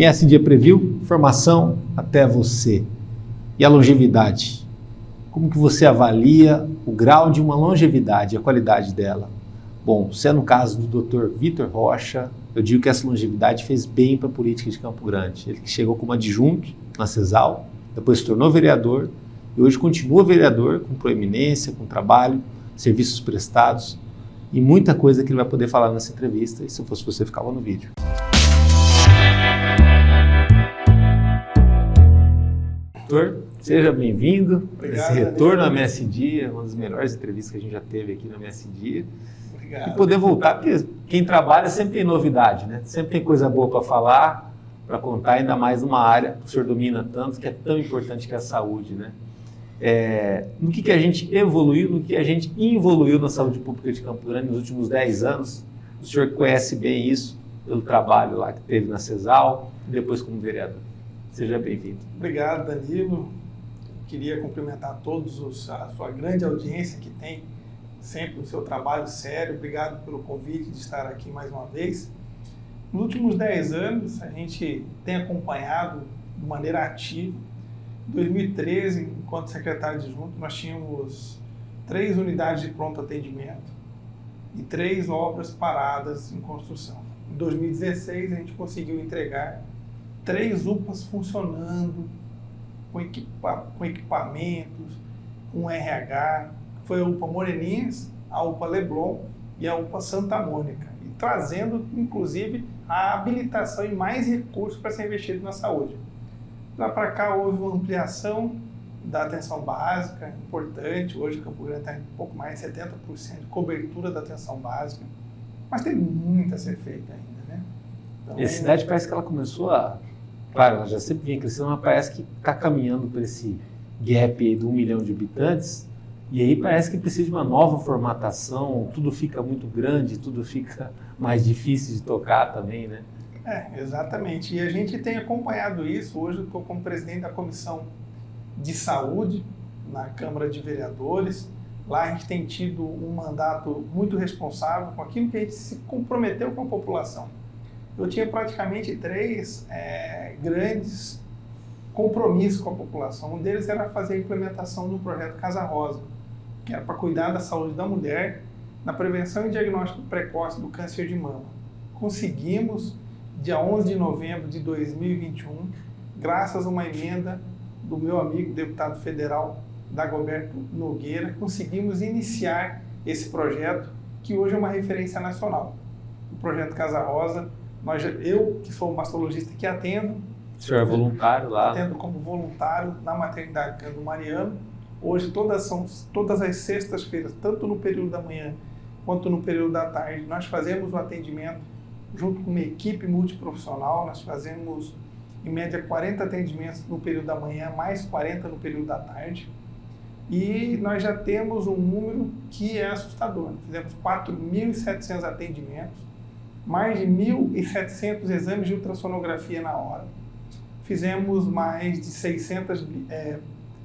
MSD Preview, informação até você. E a longevidade? Como que você avalia o grau de uma longevidade, a qualidade dela? Bom, se é no caso do Dr. Vitor Rocha, eu digo que essa longevidade fez bem para a política de Campo Grande. Ele chegou como adjunto na CESAL, depois se tornou vereador e hoje continua vereador com proeminência, com trabalho, serviços prestados e muita coisa que ele vai poder falar nessa entrevista. E se eu fosse você, ficava no vídeo. Doutor, seja bem-vindo. Esse retorno à MSD, uma das melhores entrevistas que a gente já teve aqui na MSD. Obrigado. E poder voltar, porque quem trabalha sempre tem novidade, né? Sempre tem coisa boa para falar, para contar, ainda mais numa área que o senhor domina tanto, que é tão importante que é a saúde, né? No que a gente evoluiu, no que a gente involuiu na saúde pública de Campo Grande nos últimos 10 anos. O senhor conhece bem isso, pelo trabalho lá que teve na CESAL e depois como vereador. Seja bem-vindo. Obrigado, Danilo. Queria cumprimentar todos a sua grande audiência que tem sempre o seu trabalho sério. Obrigado pelo convite de estar aqui mais uma vez. Nos últimos 10 anos, a gente tem acompanhado de maneira ativa. Em 2013, enquanto secretário adjunto, nós tínhamos 3 unidades de pronto atendimento e 3 obras paradas em construção. Em 2016, a gente conseguiu entregar 3 UPAs funcionando, com equipamentos, com RH. Foi a UPA Moreninhas, a UPA Leblon e a UPA Santa Mônica. E trazendo, inclusive, a habilitação e mais recursos para ser investido na saúde. Lá para cá houve uma ampliação da atenção básica, importante. Hoje o Campo Grande está em um pouco mais de 70% de cobertura da atenção básica. Mas tem muito a ser feito ainda, né? Então, e a cidade parece que ela começou a... Claro, ela já sempre vinha crescendo, mas parece que está caminhando por esse gap aí de 1 milhão de habitantes, e aí parece que precisa de uma nova formatação, tudo fica muito grande, tudo fica mais difícil de tocar também, né? Exatamente. E a gente tem acompanhado isso. Hoje eu estou como presidente da Comissão de Saúde na Câmara de Vereadores. Lá a gente tem tido um mandato muito responsável com aquilo que a gente se comprometeu com a população. Eu tinha praticamente 3 grandes compromissos com a população. Um deles era fazer a implementação do projeto Casa Rosa, que era para cuidar da saúde da mulher, na prevenção e diagnóstico precoce do câncer de mama. Conseguimos, dia 11 de novembro de 2021, graças a uma emenda do meu amigo deputado federal Dagoberto Nogueira, conseguimos iniciar esse projeto, que hoje é uma referência nacional. O projeto Casa Rosa. Eu, que sou um mastologista que atendo. O senhor é voluntário lá? Atendo como voluntário na maternidade Cândido Mariano. Hoje, todas as sextas-feiras, tanto no período da manhã quanto no período da tarde, nós fazemos o atendimento junto com uma equipe multiprofissional. Nós fazemos, em média, 40 atendimentos no período da manhã, mais 40 no período da tarde. E nós já temos um número que é assustador. Fizemos 4.700 atendimentos, mais de 1.700 exames de ultrassonografia na hora. Fizemos mais de 600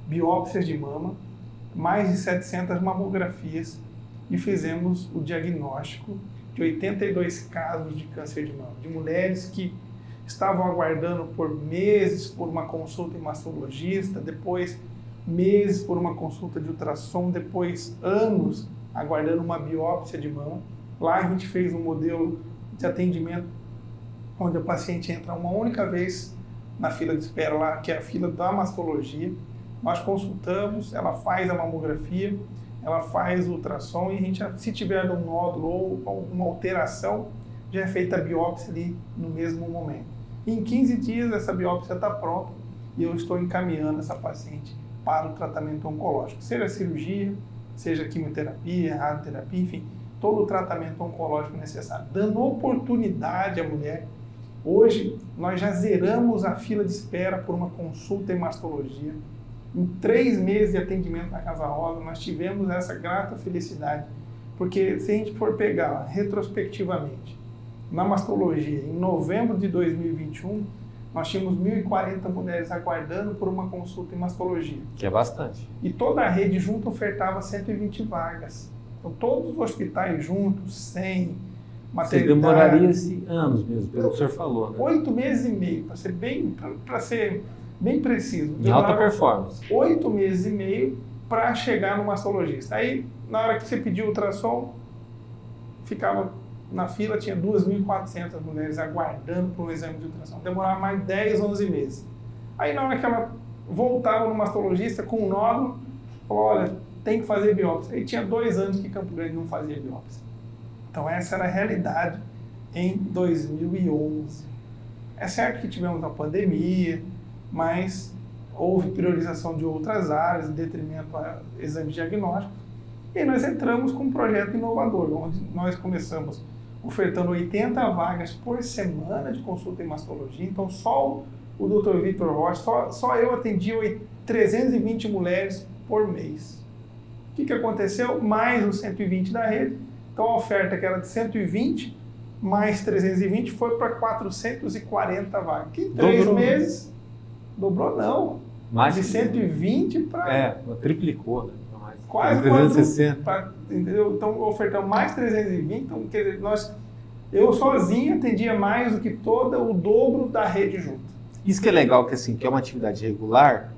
biópsias de mama, mais de 700 mamografias e fizemos o diagnóstico de 82 casos de câncer de mama, de mulheres que estavam aguardando por meses por uma consulta em mastologista, depois meses por uma consulta de ultrassom, depois anos aguardando uma biópsia de mama. Lá a gente fez um modelo de atendimento onde o paciente entra uma única vez na fila de espera lá, que é a fila da mastologia. Nós consultamos, ela faz a mamografia, ela faz o ultrassom e a gente, se tiver um nódulo ou alguma alteração, já é feita a biópsia ali no mesmo momento. E em 15 dias essa biópsia está pronta e eu estou encaminhando essa paciente para o tratamento oncológico, seja cirurgia, seja quimioterapia, radioterapia, enfim, todo o tratamento oncológico necessário, dando oportunidade à mulher. Hoje, nós já zeramos a fila de espera por uma consulta em mastologia. Em 3 meses de atendimento na Casa Rosa, nós tivemos essa grata felicidade, porque se a gente for pegar retrospectivamente, na mastologia, em novembro de 2021, nós tínhamos 1.040 mulheres aguardando por uma consulta em mastologia. Que é bastante. E toda a rede junto ofertava 120 vagas. Então, todos os hospitais juntos, 100, Você demoraria-se anos mesmo, pelo que o senhor falou, né? 8 meses e meio, para ser bem preciso. Em alta performance. 8 meses e meio para chegar no mastologista. Aí, na hora que você pediu o ultrassom, ficava na fila, tinha 2.400 mulheres aguardando por um exame de ultrassom. Demorava mais 10, 11 meses. Aí, na hora que ela voltava no mastologista com um nódulo, falou, olha, tem que fazer biópsia. Aí tinha 2 anos que Campo Grande não fazia biópsia. Então, essa era a realidade em 2011. É certo que tivemos a pandemia, mas houve priorização de outras áreas, em detrimento a exames diagnósticos. E nós entramos com um projeto inovador, onde nós começamos ofertando 80 vagas por semana de consulta em mastologia. Então, só o Dr. Vitor Rocha, só eu atendia 320 mulheres por mês. O que aconteceu? Mais os 120 da rede. Então, a oferta que era de 120, mais 320, foi para 440 vagas. Que em 3 meses, dobrou não. Mais de 120 para... triplicou, né? Quase 360. Entendeu? Então, ofertamos mais 320. Então, quer dizer, eu sozinho atendia mais do que o dobro da rede junto. Isso que é legal, que é uma atividade regular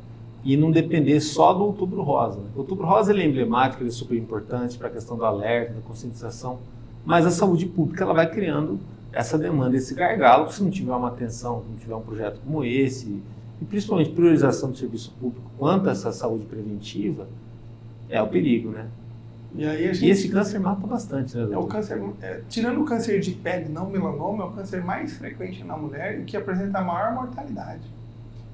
e não depender só do Outubro Rosa. Né? O Outubro Rosa ele é emblemático, ele é super importante para a questão do alerta, da conscientização, mas a saúde pública ela vai criando essa demanda, esse gargalo, se não tiver uma atenção, não tiver um projeto como esse, e principalmente priorização do serviço público quanto a essa saúde preventiva, é o perigo, né? E esse câncer mata bastante, né, doutor? É o câncer, tirando o câncer de pele, não melanoma, é o câncer mais frequente na mulher e que apresenta a maior mortalidade.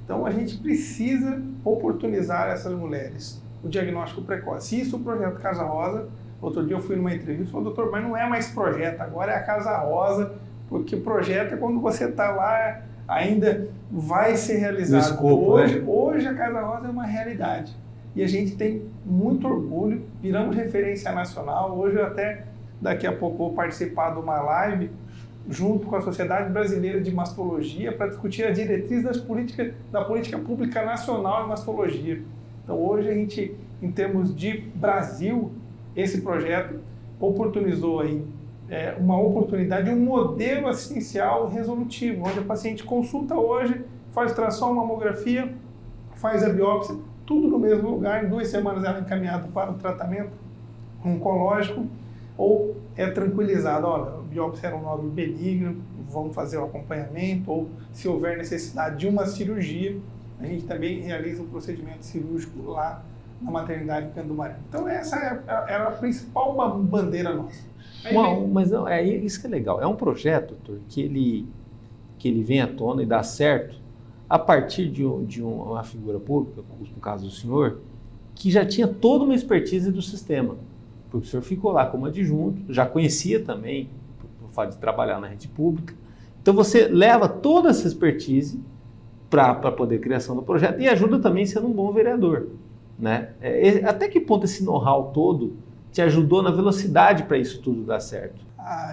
Então, a gente precisa oportunizar essas mulheres o diagnóstico precoce. Isso o projeto Casa Rosa, outro dia eu fui numa entrevista e falei, doutor, mas não é mais projeto, agora é a Casa Rosa, porque o projeto é quando você está lá, ainda vai ser realizado. Escopo, hoje a Casa Rosa é uma realidade. E a gente tem muito orgulho, viramos referência nacional. Hoje, até daqui a pouco, vou participar de uma live junto com a Sociedade Brasileira de Mastologia para discutir a diretriz da política pública nacional em mastologia. Então, hoje, a gente, em termos de Brasil, esse projeto oportunizou aí, uma oportunidade, um modelo assistencial resolutivo, onde a paciente consulta hoje, faz ultrassom, mamografia, faz a biópsia, tudo no mesmo lugar, em 2 semanas ela é encaminhada para o tratamento oncológico ou é tranquilizada, olha, a biópsia era um nódulo benigno, vamos fazer o acompanhamento, ou se houver necessidade de uma cirurgia, a gente também realiza um procedimento cirúrgico lá na maternidade Cândido Mariano. Então essa era a principal bandeira nossa. Mas não, isso que é legal, é um projeto, doutor, que ele vem à tona e dá certo, a partir de uma figura pública, no caso do senhor, que já tinha toda uma expertise do sistema. Porque o senhor ficou lá como adjunto, já conhecia também o fato de trabalhar na rede pública. Então você leva toda essa expertise para poder criação do projeto e ajuda também sendo um bom vereador. Né? Até que ponto esse know-how todo te ajudou na velocidade para isso tudo dar certo?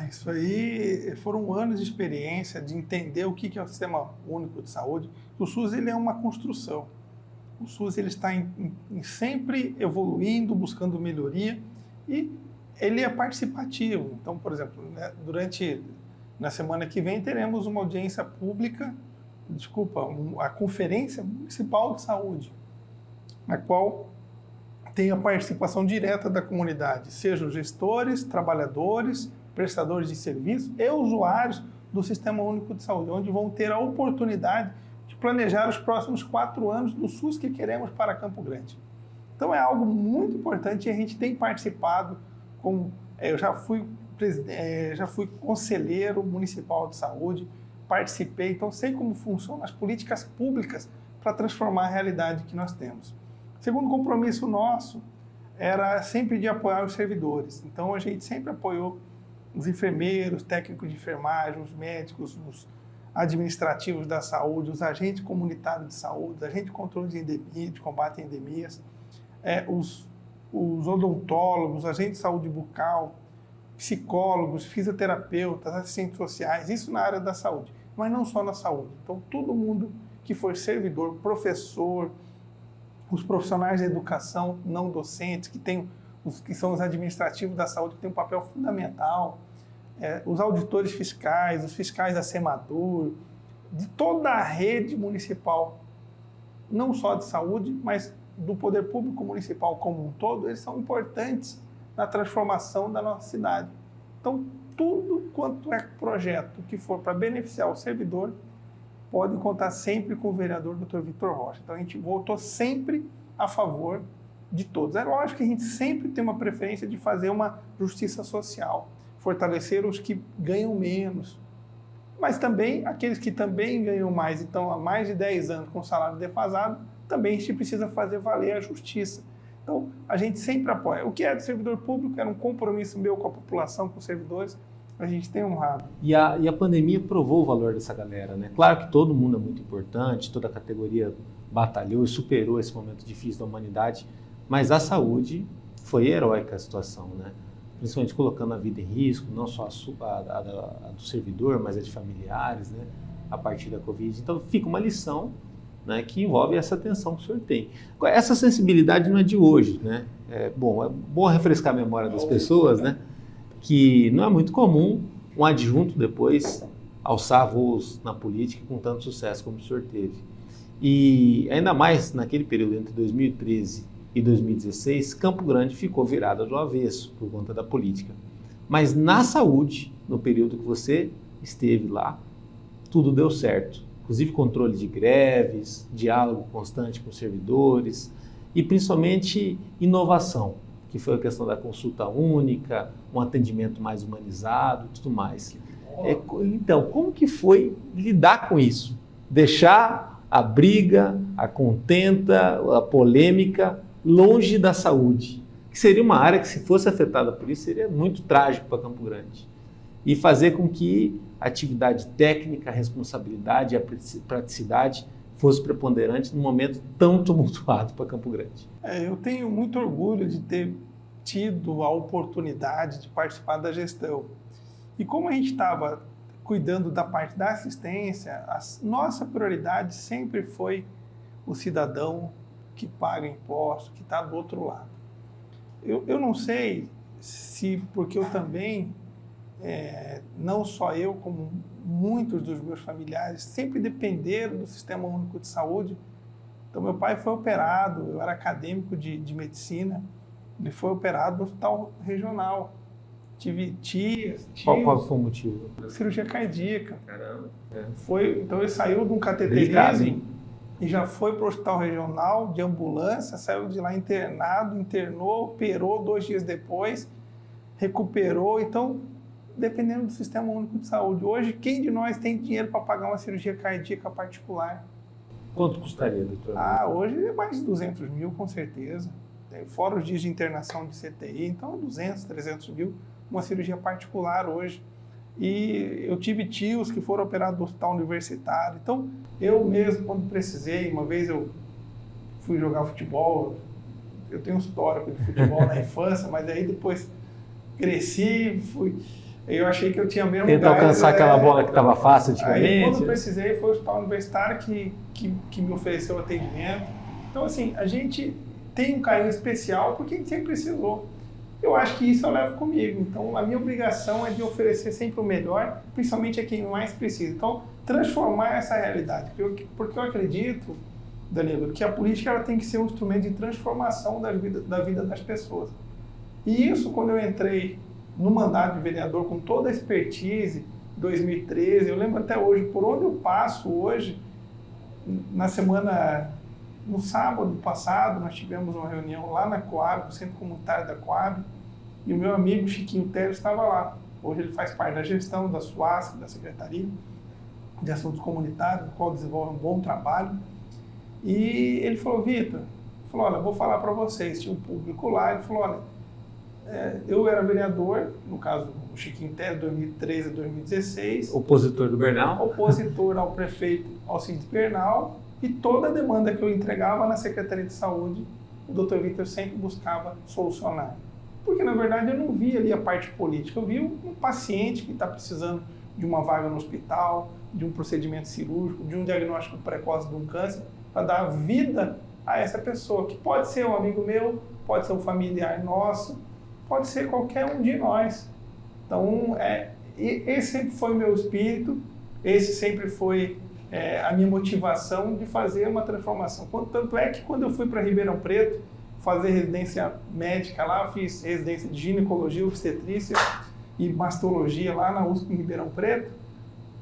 Isso aí foram anos de experiência, de entender o que é o Sistema Único de Saúde. O SUS ele é uma construção. O SUS ele está sempre evoluindo, buscando melhoria e ele é participativo. Então, por exemplo, né, na semana que vem teremos uma audiência pública, a Conferência Municipal de Saúde, na qual tem a participação direta da comunidade, sejam gestores, trabalhadores, prestadores de serviço e usuários do Sistema Único de Saúde, onde vão ter a oportunidade de planejar os próximos 4 anos do SUS que queremos para Campo Grande. Então é algo muito importante e a gente tem participado, eu já fui conselheiro municipal de saúde, participei, então sei como funcionam as políticas públicas para transformar a realidade que nós temos. Segundo compromisso nosso era sempre de apoiar os servidores, então a gente sempre apoiou os enfermeiros, técnicos de enfermagem, os médicos, os administrativos da saúde, os agentes comunitários de saúde, os agentes de controle de endemia, de combate a endemias, os odontólogos, agentes de saúde bucal, psicólogos, fisioterapeutas, assistentes sociais, isso na área da saúde, mas não só na saúde. Então, todo mundo que for servidor, professor, os profissionais da educação não docentes, que são os administrativos da saúde, que têm um papel fundamental, os auditores fiscais, os fiscais da Semadur, de toda a rede municipal, não só de saúde, mas do poder público municipal como um todo, eles são importantes na transformação da nossa cidade. Então, tudo quanto é projeto que for para beneficiar o servidor, pode contar sempre com o vereador Dr. Vitor Rocha. Então, a gente votou sempre a favor de todos. É lógico que a gente sempre tem uma preferência de fazer uma justiça social, fortalecer os que ganham menos, mas também aqueles que também ganham mais e estão há mais de 10 anos com salário defasado, também a gente precisa fazer valer a justiça. Então, a gente sempre apoia. O que é do servidor público era um compromisso meu com a população, com os servidores, a gente tem honrado. E a pandemia provou o valor dessa galera, né? Claro que todo mundo é muito importante, toda a categoria batalhou e superou esse momento difícil da humanidade, mas a saúde foi heróica a situação, né? Principalmente colocando a vida em risco, não só a do servidor, mas a de familiares, né? A partir da Covid. Então fica uma lição, né, que envolve essa atenção que o senhor tem. Essa sensibilidade não é de hoje, né? É bom refrescar a memória das pessoas, né? Que não é muito comum um adjunto depois alçar voos na política com tanto sucesso como o senhor teve. E ainda mais naquele período entre 2013 e 2016, Campo Grande ficou virada do avesso por conta da política. Mas na saúde, no período que você esteve lá, tudo deu certo. Inclusive controle de greves, diálogo constante com os servidores e principalmente inovação, que foi a questão da consulta única, um atendimento mais humanizado e tudo mais. Então, como que foi lidar com isso? Deixar a briga, a contenda, a polêmica longe da saúde, que seria uma área que, se fosse afetada por isso, seria muito trágico para Campo Grande. E fazer com que a atividade técnica, a responsabilidade e a praticidade fosse preponderante num momento tão tumultuado para Campo Grande. Eu tenho muito orgulho de ter tido a oportunidade de participar da gestão. E como a gente estava cuidando da parte da assistência, a nossa prioridade sempre foi o cidadão que paga imposto, que está do outro lado. Eu não sei se, porque eu também, não só eu, como muitos dos meus familiares, sempre dependeram do Sistema Único de Saúde. Então, meu pai foi operado, eu era acadêmico de medicina, ele foi operado no hospital regional. Tive tias. Qual foi o motivo? Cirurgia cardíaca. Caramba. Então, ele saiu de um cateterismo e já foi para o hospital regional de ambulância, saiu de lá internado, internou, operou 2 dias depois, recuperou. Então, dependendo do Sistema Único de Saúde. Hoje, quem de nós tem dinheiro para pagar uma cirurgia cardíaca particular? Quanto custaria, doutor? Hoje é mais de 200 mil, com certeza. Fora os dias de internação de CTI, então 200, 300 mil, uma cirurgia particular hoje. E eu tive tios que foram operados no hospital universitário. Então, eu mesmo, quando precisei, uma vez eu fui jogar futebol, eu tenho um histórico de futebol na infância, mas aí depois cresci, eu achei que eu tinha mesmo Tenta alcançar aquela bola que estava fácil antigamente. Aí, quando precisei, foi o hospital universitário que me ofereceu atendimento. Então, assim, a gente tem um carinho especial porque a gente sempre precisou. Eu acho que isso eu levo comigo. Então, a minha obrigação é de oferecer sempre o melhor, principalmente a quem mais precisa. Então, transformar essa realidade. Porque eu acredito, Danilo, que a política ela tem que ser um instrumento de transformação da vida das pessoas. E isso, quando eu entrei no mandato de vereador, com toda a expertise, em 2013, eu lembro até hoje, por onde eu passo hoje, no sábado passado, nós tivemos uma reunião lá na Coab, no Centro Comunitário da Coab, e o meu amigo Chiquinho Teles estava lá. Hoje ele faz parte da gestão da SUASC, da Secretaria de Assuntos Comunitários, no qual desenvolve um bom trabalho. E ele falou, Vitor, olha, vou falar para vocês, tinha um público lá, ele falou, olha, eu era vereador, no caso o Chiquinho Teles, 2013 a 2016. Opositor do Bernal. Opositor ao prefeito Alcides Bernal. E toda a demanda que eu entregava na Secretaria de Saúde, o Dr. Vitor sempre buscava solucionar. Porque, na verdade, eu não via ali a parte política. Eu vi um paciente que está precisando de uma vaga no hospital, de um procedimento cirúrgico, de um diagnóstico precoce de um câncer, para dar vida a essa pessoa, que pode ser um amigo meu, pode ser um familiar nosso, pode ser qualquer um de nós. Então, E esse sempre foi o meu espírito, esse sempre foi a minha motivação de fazer uma transformação. Tanto é que quando eu fui para Ribeirão Preto fazer residência médica lá, eu fiz residência de ginecologia, obstetrícia e mastologia lá na USP em Ribeirão Preto,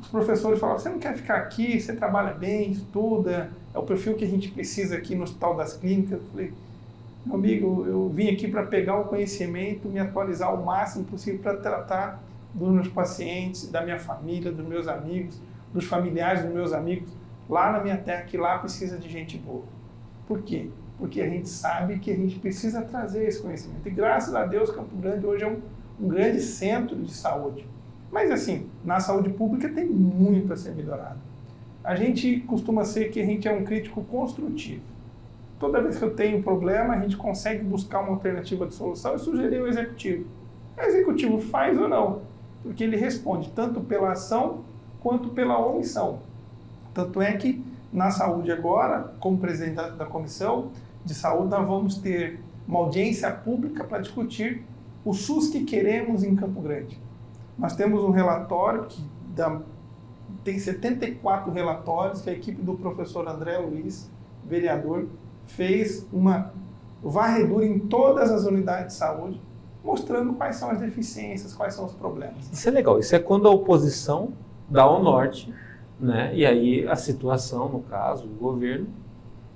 os professores falavam, você não quer ficar aqui, você trabalha bem, estuda, é o perfil que a gente precisa aqui no Hospital das Clínicas. Eu falei, meu amigo, eu vim aqui para pegar o conhecimento, me atualizar o máximo possível para tratar dos meus pacientes, da minha família, dos meus amigos, dos familiares dos meus amigos, lá na minha terra, que lá precisa de gente boa. Por quê? Porque a gente sabe que a gente precisa trazer esse conhecimento. E graças a Deus, Campo Grande hoje é um grande centro de saúde. Mas assim, na saúde pública tem muito a ser melhorado. A gente costuma ser que a gente é um crítico construtivo. Toda vez que eu tenho um problema, a gente consegue buscar uma alternativa de solução e sugerir ao executivo. O executivo faz ou não, porque ele responde tanto pela ação quanto pela omissão. Tanto é que na saúde agora, como presidente da Comissão de Saúde, nós vamos ter uma audiência pública para discutir o SUS que queremos em Campo Grande. Nós temos um relatório que tem 74 relatórios que a equipe do professor André Luiz, vereador, fez uma varredura em todas as unidades de saúde, mostrando quais são as deficiências, quais são os problemas. Isso é legal, isso é quando a oposição dá o norte, né? E aí a situação, no caso, o governo,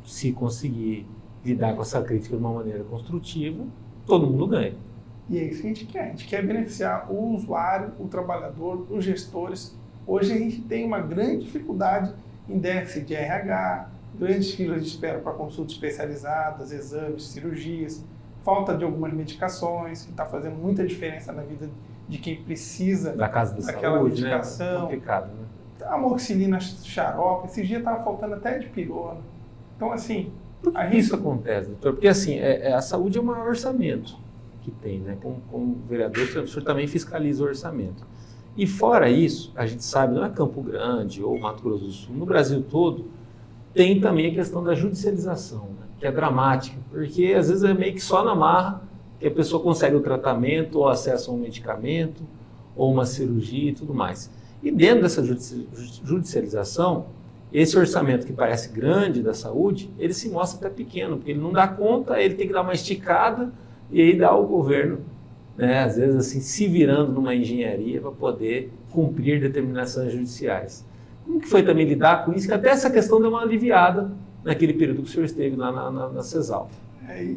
se conseguir lidar com essa crítica de uma maneira construtiva, todo mundo ganha. E é isso que a gente quer beneficiar o usuário, o trabalhador, os gestores. Hoje a gente tem uma grande dificuldade em déficit de RH, grandes filas de espera para consultas especializadas, exames, cirurgias, falta de algumas medicações, que está fazendo muita diferença na vida de quem precisa da casa da daquela saúde, medicação. Né? Complicado, né? Amoxicilina xarope, esses dias estava faltando até de pirona. Então, assim... Por que isso acontece, doutor? Porque, assim, a saúde é o maior orçamento que tem, né? Como vereador, o senhor também fiscaliza o orçamento. E fora isso, a gente sabe, não é Campo Grande ou Mato Grosso do Sul, no Brasil todo, tem também a questão da judicialização, né? Que é dramática, porque às vezes é meio que só na marra que a pessoa consegue o tratamento ou acesso a um medicamento ou uma cirurgia e tudo mais. E dentro dessa judicialização, esse orçamento que parece grande da saúde, ele se mostra até pequeno, porque ele não dá conta, ele tem que dar uma esticada e aí dá o governo, né, às vezes assim, se virando numa engenharia para poder cumprir determinações judiciais. Como que foi também lidar com isso? Que até essa questão deu uma aliviada naquele período que o senhor esteve lá na CESAL.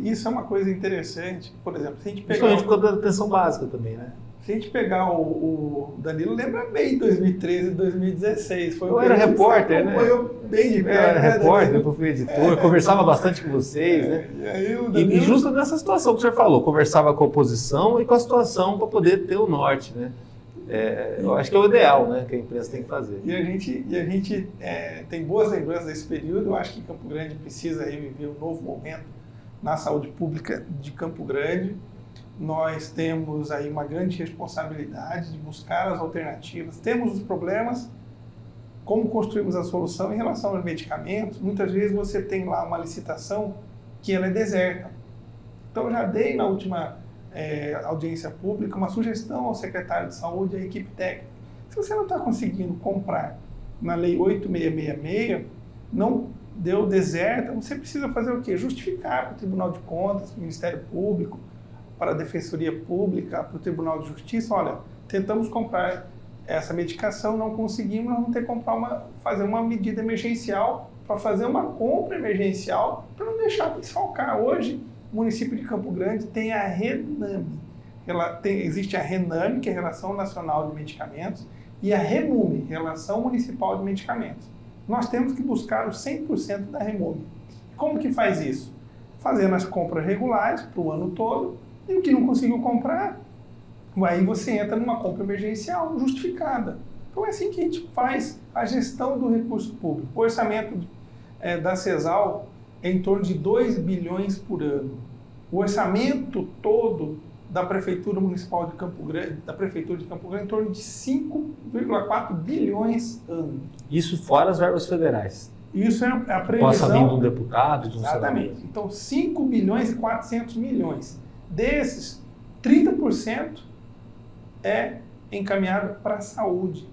Isso é uma coisa interessante. Por exemplo, se a gente pegar... Principalmente por conta da atenção básica também, né? Se a gente pegar o Danilo, lembra bem 2013 e 2016. Eu era repórter, né? Eu bem de perto. Eu era repórter, eu fui editor, conversava bastante com vocês, né? E aí o Danilo... E justo nessa situação que o senhor falou, conversava com a oposição e com a situação para poder ter o norte, né? Eu acho que é o ideal, né, que a imprensa tem que fazer. E a gente tem boas lembranças desse período. Eu acho que Campo Grande precisa reviver um novo momento na saúde pública de Campo Grande. Nós temos aí uma grande responsabilidade de buscar as alternativas. Temos os problemas, como construímos a solução em relação aos medicamentos. Muitas vezes você tem lá uma licitação que ela é deserta. Então, eu já dei na última audiência pública uma sugestão ao secretário de saúde e à equipe técnica. Se você não está conseguindo comprar na lei 8666, não deu deserta, você precisa fazer o quê? Justificar para o Tribunal de Contas, para o Ministério Público, para a Defensoria Pública, para o Tribunal de Justiça. Olha, tentamos comprar essa medicação, não conseguimos, nós vamos ter que fazer uma medida emergencial para fazer uma compra emergencial para não deixar de desfalcar. Hoje, o município de Campo Grande tem a RENAME. Existe a RENAME, que é a Relação Nacional de Medicamentos, e a REMUME, Relação Municipal de Medicamentos. Nós temos que buscar os 100% da REMUME. Como que faz isso? Fazendo as compras regulares para o ano todo, e o que não conseguiu comprar, aí você entra numa compra emergencial justificada. Então é assim que a gente faz a gestão do recurso público. O orçamento da CESAL é em torno de 2 bilhões por ano. O orçamento todo da Prefeitura Municipal de Campo Grande, é em torno de 5,4 bilhões ano. Isso fora as verbas federais. Isso é a previsão... Possa vir de um deputado, de um senador. Exatamente. Então, 5 bilhões e 400 milhões. Desses, 30% é encaminhado para a saúde.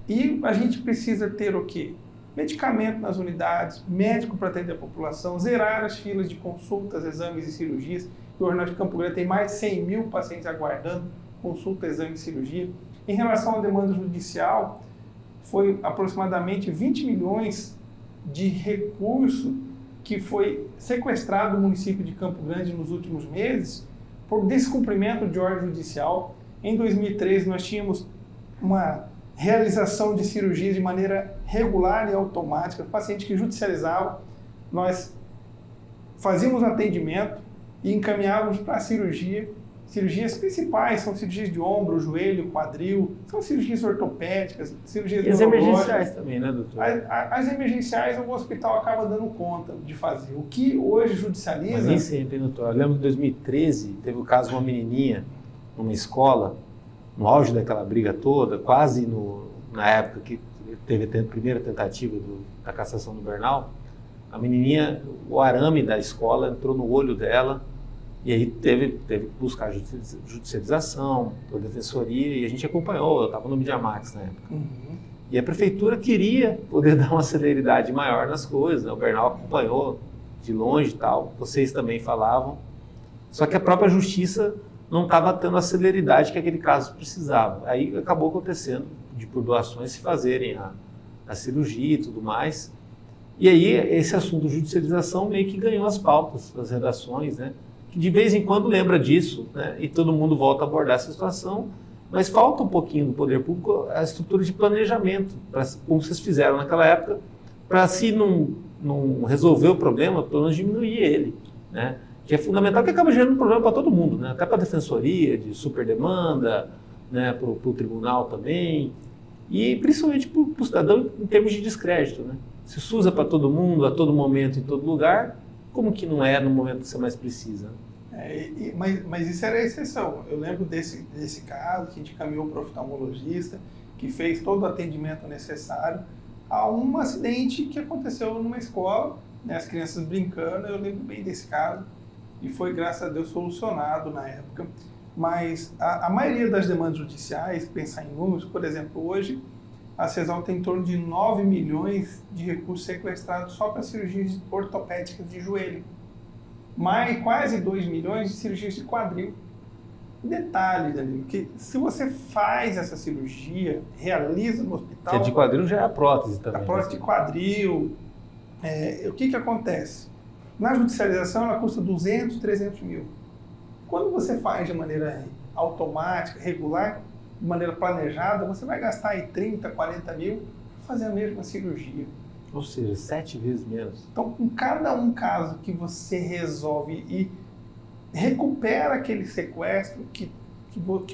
E a gente precisa ter o quê? Medicamento nas unidades, médico para atender a população, zerar as filas de consultas, exames e cirurgias, que hoje nós de Campo Grande tem mais de 100 mil pacientes aguardando consulta, exame e cirurgia. Em relação à demanda judicial, foi aproximadamente 20 milhões de recurso que foi sequestrado do município de Campo Grande nos últimos meses por descumprimento de ordem judicial. Em 2013, nós tínhamos uma realização de cirurgias de maneira regular e automática. O paciente que judicializava, nós fazíamos atendimento e encaminhávamos para a cirurgia. Cirurgias principais são cirurgias de ombro, joelho, quadril, são cirurgias ortopédicas, cirurgias e as emergenciais também, né, doutor? As emergenciais o hospital acaba dando conta de fazer. O que hoje judicializa... Mas nem sempre, doutor. Eu lembro de 2013, teve o caso de uma menininha numa escola, no auge daquela briga toda, quase na época que teve a primeira tentativa da cassação do Bernal, a menininha, o arame da escola entrou no olho dela, e aí teve que buscar judicialização, a defensoria, e a gente acompanhou, eu estava no Media Max na época. Uhum. E a prefeitura queria poder dar uma celeridade maior nas coisas, né? O Bernal acompanhou de longe e tal, vocês também falavam, só que a própria justiça não estava tendo a celeridade que aquele caso precisava. Aí acabou acontecendo por doações se fazerem a cirurgia e tudo mais. E aí esse assunto de judicialização meio que ganhou as pautas das redações, né? Que de vez em quando lembra disso, né? E todo mundo volta a abordar essa situação, mas falta um pouquinho do poder público a estrutura de planejamento, como vocês fizeram naquela época, para se não resolver o problema, pelo menos diminuir ele, né? Que é fundamental, que acaba gerando problema para todo mundo, né? Até para a defensoria, de superdemanda, né? Para o tribunal também, e principalmente para o cidadão em termos de descrédito, né? Se isso usa para todo mundo, a todo momento, em todo lugar, como que não é no momento que você mais precisa? Mas isso era a exceção. Eu lembro desse caso, que a gente encaminhou para o oftalmologista, que fez todo o atendimento necessário a um acidente que aconteceu numa escola, né? As crianças brincando, eu lembro bem desse caso, e foi, graças a Deus, solucionado na época. Mas a maioria das demandas judiciais, pensar em números, por exemplo, hoje a CESAL tem em torno de 9 milhões de recursos sequestrados só para cirurgias ortopédicas de joelho. Mais quase 2 milhões de cirurgias de quadril. Detalhe, Danilo, que se você faz essa cirurgia, realiza no hospital... Que de quadril já é a prótese também. A prótese de quadril. O que acontece? Na judicialização ela custa 200, 300 mil. Quando você faz de maneira automática, regular, de maneira planejada, você vai gastar aí 30, 40 mil para fazer a mesma cirurgia. Ou seja, 7 vezes menos. Então, com cada um caso que você resolve e recupera aquele sequestro que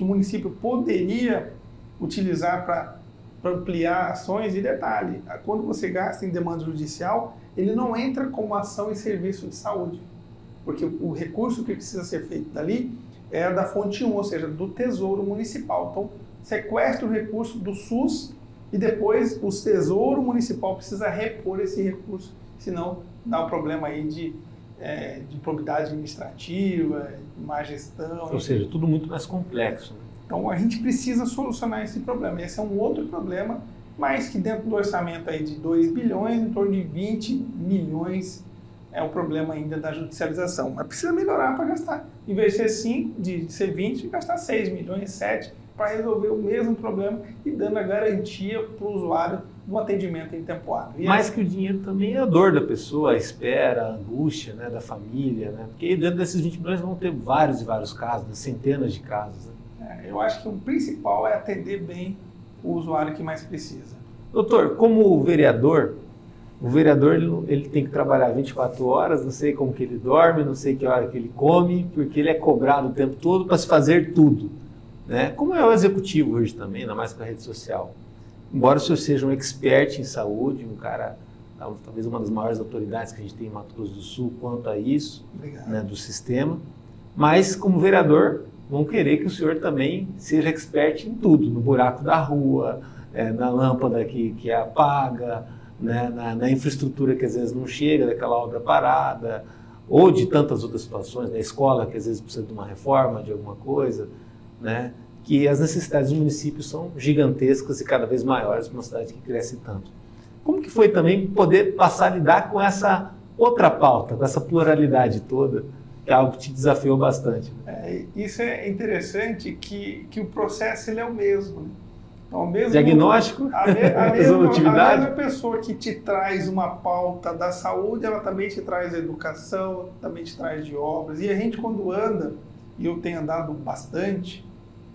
o município poderia utilizar para ampliar ações, e detalhe, quando você gasta em demanda judicial, ele não entra como ação em serviço de saúde, porque o recurso que precisa ser feito dali é da fonte 1, ou seja, do Tesouro Municipal. Então, sequestra o recurso do SUS e depois o Tesouro Municipal precisa repor esse recurso, senão dá um problema aí de improbidade administrativa, má gestão. Ou seja, tudo muito mais complexo, né? Então, a gente precisa solucionar esse problema. Esse é um outro problema, mas que dentro do orçamento aí de 2 bilhões, em torno de 20 milhões é o problema ainda da judicialização. Mas precisa melhorar para gastar. Em vez de ser 5, de ser 20, gastar 6 milhões, 7, para resolver o mesmo problema e dando a garantia para o usuário do atendimento em tempo hábil. Mais que o dinheiro também é a dor da pessoa, a espera, a angústia, né, da família, né? Porque dentro desses 20 milhões vão ter vários e vários casos, centenas de casos, né? Eu acho que o principal é atender bem o usuário que mais precisa. Doutor, como vereador, o vereador ele tem que trabalhar 24 horas, não sei como que ele dorme, não sei que hora que ele come, porque ele é cobrado o tempo todo para se fazer tudo, né? Como é o executivo hoje também, ainda mais com a rede social. Embora o senhor seja um expert em saúde, um cara, talvez uma das maiores autoridades que a gente tem em Mato Grosso do Sul quanto a isso, né, do sistema, mas como vereador vão querer que o senhor também seja expert em tudo, no buraco da rua, na lâmpada que apaga, né, na infraestrutura que às vezes não chega, daquela obra parada, ou de tantas outras situações, na escola que às vezes precisa de uma reforma, de alguma coisa, né? que as necessidades do município são gigantescas e cada vez maiores para uma cidade que cresce tanto. Como que foi também poder passar a lidar com essa outra pauta, com essa pluralidade toda, que é algo que te desafiou bastante? Isso é interessante que o processo ele é o mesmo. Né? Então, mesmo diagnóstico, a resolutividade. mesma pessoa que te traz uma pauta da saúde, ela também te traz educação, também te traz de obras. E a gente quando anda, e eu tenho andado bastante,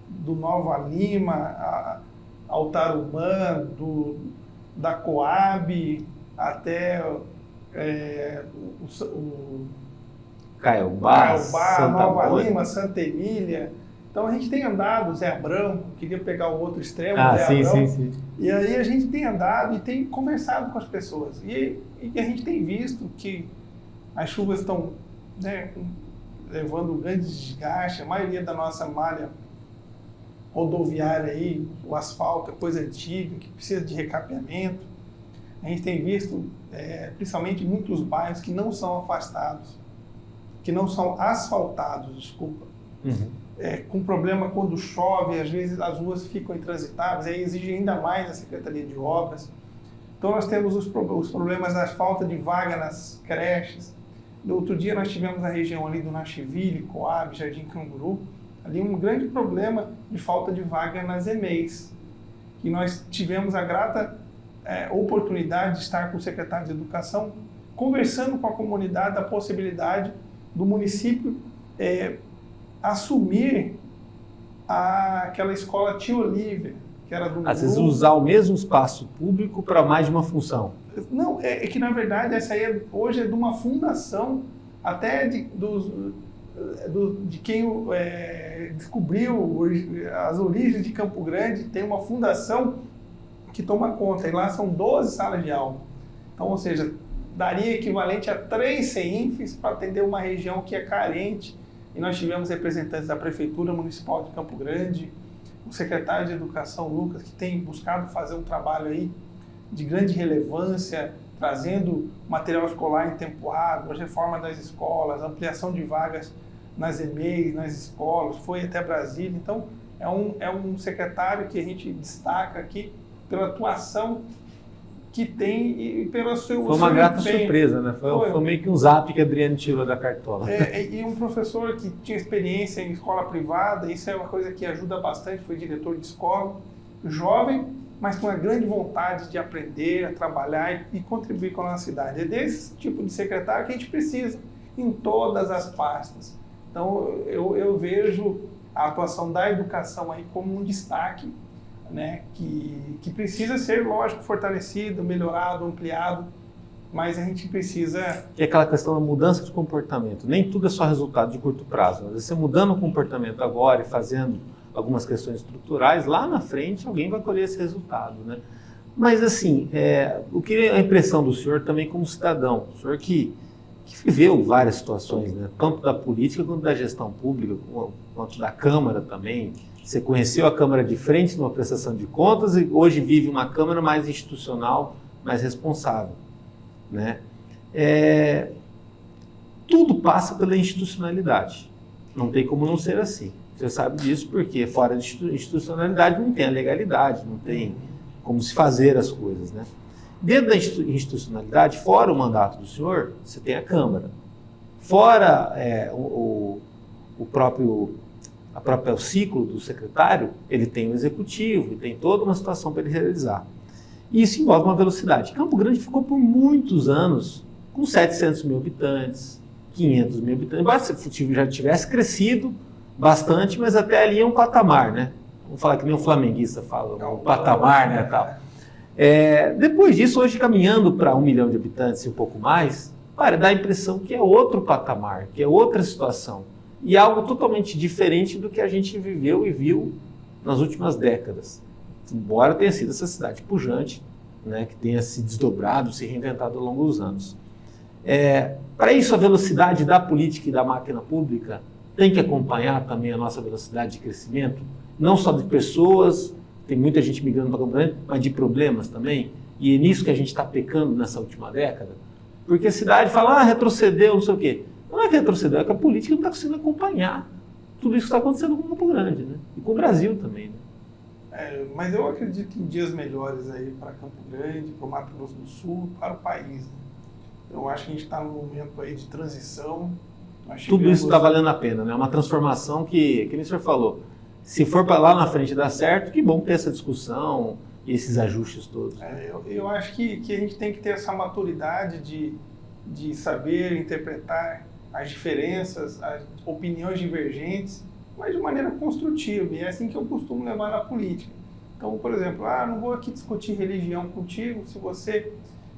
do Nova Lima ao Tarumã, da Coab até o Caiobá, Nova Lima, Santa Emília. Então a gente tem andado, Zé Abrão, queria pegar o outro extremo, Zé Abrão. Sim. E aí a gente tem andado e tem conversado com as pessoas. E a gente tem visto que as chuvas estão, né, levando grandes desgastes, a maioria da nossa malha rodoviária aí, o asfalto é coisa antiga, que precisa de recapeamento. A gente tem visto, principalmente muitos bairros que não são afastados, que não são asfaltados, desculpa. Com problema quando chove, às vezes as ruas ficam intransitáveis, aí exige ainda mais a Secretaria de Obras. Então nós temos os problemas da falta de vaga nas creches. No outro dia nós tivemos a região ali do Nashville, Coab, Jardim Canguru, ali um grande problema de falta de vaga nas EMEIs, que nós tivemos a grata oportunidade de estar com o secretário de Educação, conversando com a comunidade da possibilidade do município assumir aquela escola Tia Olívia, que era do... Às vezes usar o mesmo espaço público para mais de uma função. Não, é que na verdade essa aí hoje é de uma fundação, até de quem descobriu as origens de Campo Grande, tem uma fundação que toma conta, e lá são 12 salas de aula. Então, ou seja, daria equivalente a 3 CEINFs para atender uma região que é carente. E nós tivemos representantes da Prefeitura Municipal de Campo Grande, o secretário de Educação, Lucas, que tem buscado fazer um trabalho aí de grande relevância, trazendo material escolar em tempo hábil, reforma das escolas, ampliação de vagas nas EMEIs, nas escolas, foi até Brasília. Então, é um secretário que a gente destaca aqui pela atuação que tem e pelo seu... Foi uma grata surpresa, né? Foi meio que um zap que a Adriane tirou da cartola. E um professor que tinha experiência em escola privada, isso é uma coisa que ajuda bastante, foi diretor de escola, jovem, mas com uma grande vontade de aprender, a trabalhar e contribuir com a nossa cidade. É desse tipo de secretário que a gente precisa em todas as pastas. Então, eu vejo a atuação da educação aí como um destaque, né, que precisa ser, lógico, fortalecido, melhorado, ampliado, mas a gente precisa... É aquela questão da mudança de comportamento. Nem tudo é só resultado de curto prazo. Às vezes você mudando o comportamento agora e fazendo algumas questões estruturais, lá na frente alguém vai colher esse resultado, né? Mas assim, o que é a impressão do senhor também como cidadão? O senhor que viveu várias situações, né, tanto da política quanto da gestão pública, quanto da Câmara também. Você conheceu a Câmara de frente numa prestação de contas e hoje vive uma Câmara mais institucional, mais responsável, né? Tudo passa pela institucionalidade. Não tem como não ser assim. Você sabe disso porque fora de institucionalidade não tem a legalidade, não tem como se fazer as coisas, né? Dentro da institucionalidade, fora o mandato do senhor, você tem a Câmara. Fora o próprio ciclo do secretário, ele tem o executivo, tem toda uma situação para ele realizar. E isso envolve uma velocidade. Campo Grande ficou por muitos anos com 700 mil habitantes, 500 mil habitantes, embora já tivesse crescido bastante, mas até ali é um patamar, né? Vamos falar que nem um flamenguista fala, um patamar, né, tal. Depois disso, hoje caminhando para 1 milhão de habitantes e um pouco mais, dá a impressão que é outro patamar, que é outra situação. E algo totalmente diferente do que a gente viveu e viu nas últimas décadas. Embora tenha sido essa cidade pujante, né, que tenha se desdobrado, se reinventado ao longo dos anos. Para isso, a velocidade da política e da máquina pública tem que acompanhar também a nossa velocidade de crescimento, não só de pessoas, tem muita gente migrando para Campo Grande, mas de problemas também, e é nisso que a gente está pecando nessa última década, porque a cidade fala, retrocedeu, não sei o quê. Não é que retrocedeu, é que a política não está conseguindo acompanhar. tudo isso está acontecendo com o Campo Grande, né? E com o Brasil também, né? Mas eu acredito em dias melhores aí para Campo Grande, para o Mato Grosso do Sul, para o país. Né? Eu acho que a gente está num momento aí de transição. Tudo isso está valendo a pena, né? É uma transformação que nem o senhor falou, se for para lá na frente dar certo, que bom ter essa discussão e esses ajustes todos. Eu acho que a gente tem que ter essa maturidade de saber interpretar as diferenças, as opiniões divergentes, mas de maneira construtiva, e é assim que eu costumo levar na política. Então, por exemplo, não vou aqui discutir religião contigo, se você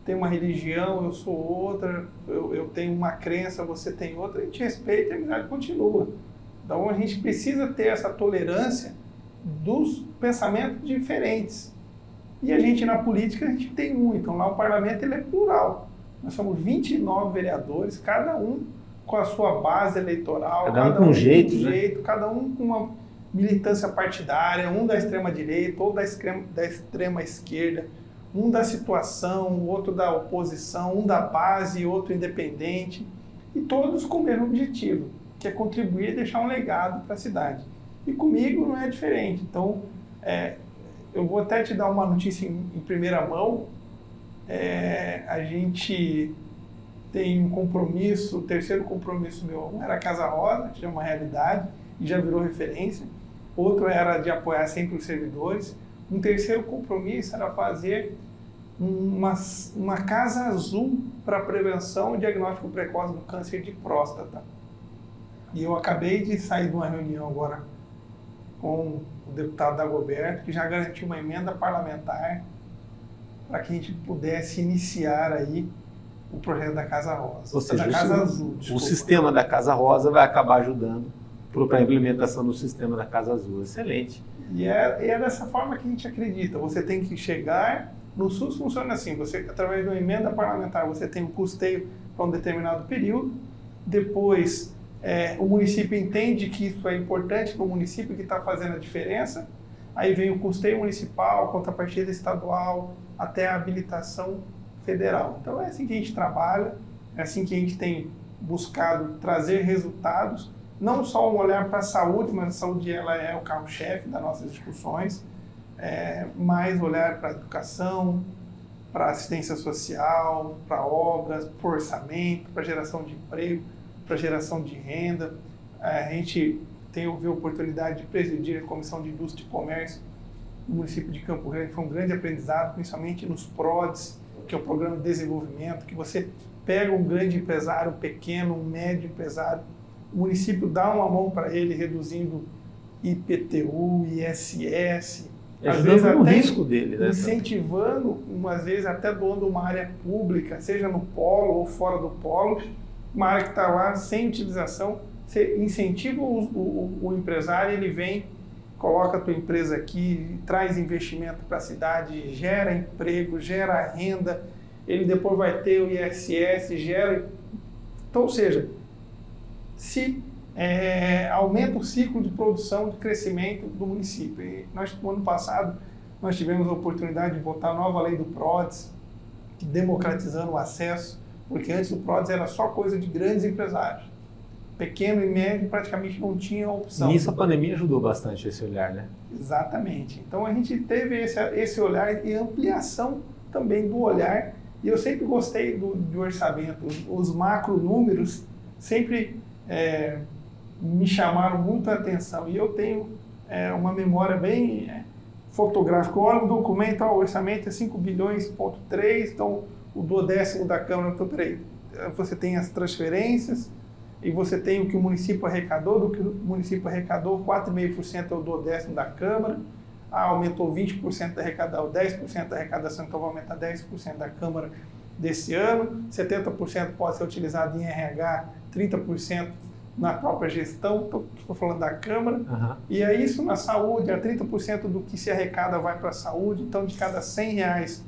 tem uma religião, eu sou outra, eu tenho uma crença, você tem outra, a gente respeita e a amizade continua. Então, a gente precisa ter essa tolerância dos pensamentos diferentes. E a gente, na política, a gente tem um. Então, lá o parlamento ele é plural. Nós somos 29 vereadores, cada um com a sua base eleitoral, cada um com um jeito, né? Cada um com uma militância partidária, um da extrema-direita, ou da extrema-esquerda, um da situação, o outro da oposição, um da base, outro independente, e todos com o mesmo objetivo, que é contribuir e deixar um legado para a cidade. E comigo não é diferente. Então, eu vou até te dar uma notícia em primeira mão. A gente tem um compromisso, o terceiro compromisso meu era a Casa Rosa, que já é uma realidade e já virou referência. Outro era de apoiar sempre os servidores. Um terceiro compromisso era fazer uma casa azul para prevenção e diagnóstico precoce do câncer de próstata. E eu acabei de sair de uma reunião agora com o deputado Dagoberto, que já garantiu uma emenda parlamentar para que a gente pudesse iniciar aí o projeto da Casa Rosa. Ou seja, da Casa Azul. O sistema da Casa Rosa vai acabar ajudando para a implementação do sistema da Casa Azul. Excelente. E é dessa forma que a gente acredita. Você tem que chegar... No SUS funciona assim, você, através de uma emenda parlamentar, você tem um custeio para um determinado período, depois o município entende que isso é importante para o município que está fazendo a diferença, aí vem o custeio municipal, contrapartida estadual, até a habilitação federal. Então é assim que a gente trabalha, é assim que a gente tem buscado trazer resultados, não só um olhar para a saúde, mas a saúde ela é o carro-chefe das nossas discussões, mais olhar para a educação, para assistência social, para obras, para orçamento, para geração de emprego, para geração de renda. A gente teve a oportunidade de presidir a Comissão de Indústria e Comércio no município de Campo Grande. Foi um grande aprendizado, principalmente nos PRODES, que é o Programa de Desenvolvimento, que você pega um grande empresário, um pequeno, um médio empresário, o município dá uma mão para ele, reduzindo IPTU, ISS, às vezes até no risco dele, né? Incentivando, às vezes até doando uma área pública, seja no polo ou fora do polo, uma área que está lá sem utilização, você incentiva o empresário, ele vem, coloca a tua empresa aqui, traz investimento para a cidade, gera emprego, gera renda, ele depois vai ter o ISS, gera... Então, ou seja, se aumenta o ciclo de produção, de crescimento do município. E no ano passado, nós tivemos a oportunidade de votar a nova lei do PRODES, democratizando o acesso, porque antes o PRODES era só coisa de grandes empresários. Pequeno e médio praticamente não tinha opção. Nisso a pandemia ajudou bastante esse olhar, né? Exatamente. Então a gente teve esse olhar e ampliação também do olhar. E eu sempre gostei do orçamento. Os macro números sempre me chamaram muito a atenção. E eu tenho uma memória bem fotográfica. Eu olho o documento, o orçamento é 5 bilhões,3, então o 1/10 da Câmara. Então, peraí, você tem as transferências e você tem o que o município arrecadou. Do que o município arrecadou, 4,5% é o 1/10 da Câmara. Aumentou 20% da arrecadação, 10% da arrecadação, então vai aumentar 10% da Câmara desse ano. 70% pode ser utilizado em RH, 30% na própria gestão, estou falando da Câmara. Uhum. E é isso na saúde, 30% do que se arrecada vai para a saúde, então de cada R$100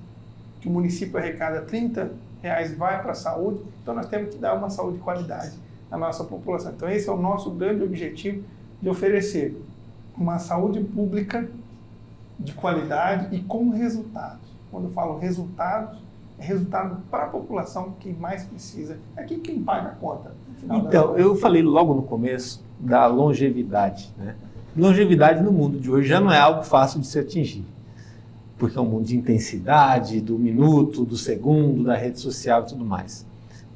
que o município arrecada, R$30 vai para a saúde, então nós temos que dar uma saúde de qualidade à nossa população. Então esse é o nosso grande objetivo, de oferecer uma saúde pública de qualidade e com resultados. Quando eu falo resultados, é resultado para a população que mais precisa. É quem paga a conta. Então, eu falei logo no começo da longevidade, né? Longevidade no mundo de hoje já não é algo fácil de se atingir, porque é um mundo de intensidade, do minuto, do segundo, da rede social e tudo mais.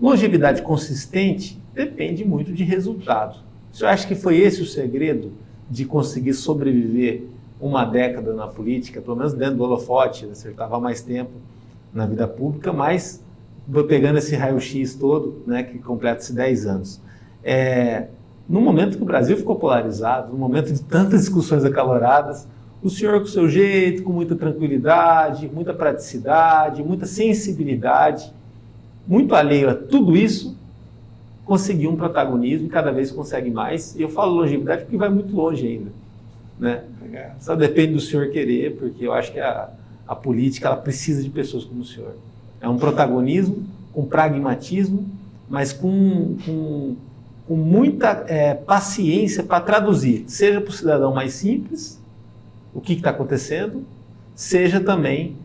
Longevidade consistente depende muito de resultado. O senhor acha que foi esse o segredo de conseguir sobreviver uma década na política, pelo menos dentro do holofote, você estava mais tempo na vida pública, mas pegando esse raio-x todo, né, que completa-se 10 anos. No momento que o Brasil ficou polarizado, no momento de tantas discussões acaloradas, o senhor com o seu jeito, com muita tranquilidade, muita praticidade, muita sensibilidade, muito alheio a tudo isso, conseguiu um protagonismo e cada vez consegue mais. E eu falo longevidade porque vai muito longe ainda, né? Só depende do senhor querer, porque eu acho que a política ela precisa de pessoas como o senhor. É um protagonismo, um pragmatismo, mas com muita paciência para traduzir, seja para o cidadão mais simples, o que está acontecendo, seja também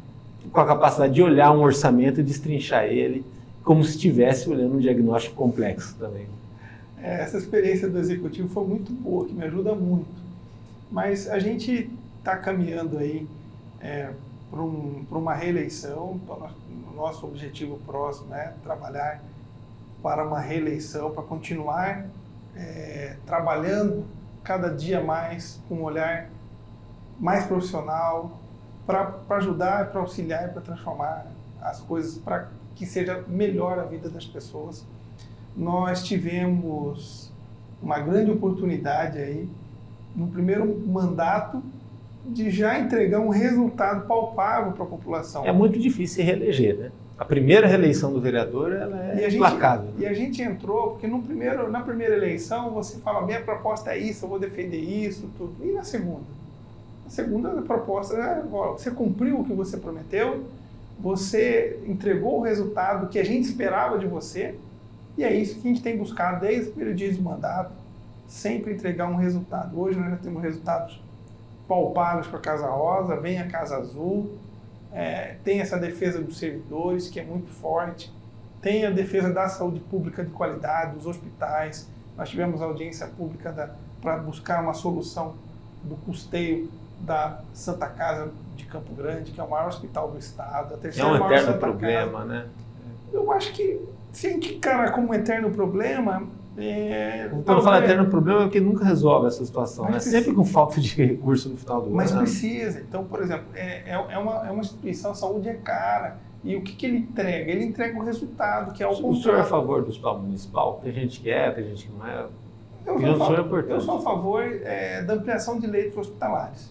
com a capacidade de olhar um orçamento e destrinchar ele, como se estivesse olhando um diagnóstico complexo também. Essa experiência do executivo foi muito boa, que me ajuda muito. Mas a gente está caminhando aí para uma reeleição. O nosso objetivo próximo é trabalhar para uma reeleição, para continuar trabalhando cada dia mais com um olhar mais profissional, para ajudar, para auxiliar, para transformar as coisas para que seja melhor a vida das pessoas. Nós tivemos uma grande oportunidade aí, no primeiro mandato, de já entregar um resultado palpável para a população. É muito difícil se reeleger, né? A primeira reeleição do vereador ela é implacável. E a gente entrou, porque na primeira eleição você fala, minha proposta é isso, eu vou defender isso, tudo. E na segunda? Na segunda a proposta é, você cumpriu o que você prometeu, você entregou o resultado que a gente esperava de você, e é isso que a gente tem buscado desde o primeiro dia de mandato, sempre entregar um resultado. Hoje nós já temos resultados palpáveis para a Casa Rosa, vem a Casa Azul, tem essa defesa dos servidores, que é muito forte, tem a defesa da saúde pública de qualidade, dos hospitais. Nós tivemos audiência pública para buscar uma solução do custeio da Santa Casa de Campo Grande, que é o maior hospital do estado, a terceira maior eterno Santa problema, Casa. né? Eu acho que se a gente encara como um eterno problema... Quando fala eterno problema é porque nunca resolve essa situação, né? Precisa. Sempre com falta de recurso no final do ano. Mas precisa. Então, por exemplo, é uma instituição, a saúde é cara. E o que ele entrega? Ele entrega o resultado, que é o contrato. O senhor é a favor do hospital municipal? Tem gente que tem gente que não é. Eu sou a favor da ampliação de leitos hospitalares.